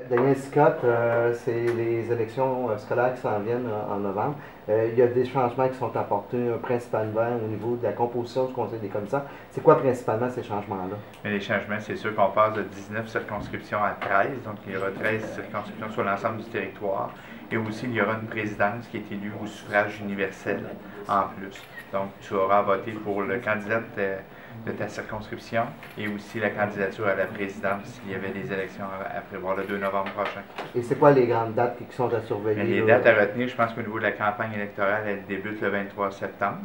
Daniel Scott, c'est les élections scolaires qui s'en viennent en novembre. Il y a des changements qui sont apportés principalement au niveau de la composition du Conseil des commissaires. C'est quoi principalement ces changements-là? Mais les changements, c'est sûr qu'on passe de 19 circonscriptions à 13, donc il y aura 13 circonscriptions sur l'ensemble du territoire. Et aussi, il y aura une présidence qui est élue au suffrage universel en plus. Donc, tu auras voté pour le candidat de ta circonscription et aussi la candidature à la présidence s'il y avait des élections à prévoir le 2 novembre prochain. Et c'est quoi les grandes dates qui sont à surveiller? Mais les dates à retenir, je pense qu'au niveau de la campagne électorale, elle débute le 23 septembre.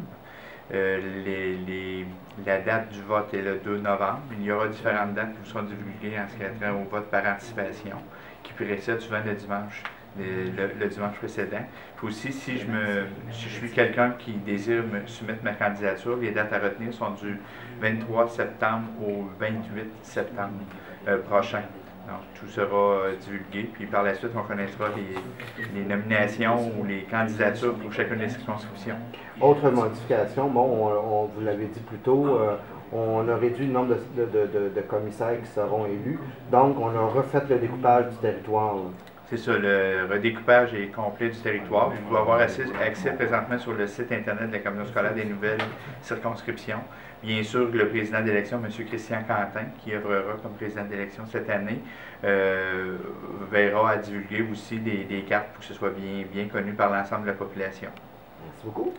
La date du vote est le 2 novembre. Il y aura différentes dates qui vous seront divulguées en ce qui a trait au vote par anticipation, qui précède souvent le dimanche, le dimanche précédent. Puis aussi, si je suis quelqu'un qui désire me soumettre ma candidature, les dates à retenir sont du 23 septembre au 28 septembre prochain. Donc, tout sera divulgué, puis par la suite, on connaîtra les nominations ou les candidatures pour chacune des circonscriptions. Autre modification, bon, vous l'avez dit plus tôt, on a réduit le nombre de commissaires qui seront élus, donc on a refait le découpage du territoire. C'est ça, le redécoupage est complet du territoire. Vous pouvez avoir accès présentement sur le site Internet de la Commission scolaire des nouvelles circonscriptions. Bien sûr, le président d'élection, M. Christian Quentin, qui œuvrera comme président d'élection cette année, verra à divulguer aussi des cartes pour que ce soit bien connu par l'ensemble de la population. Merci beaucoup.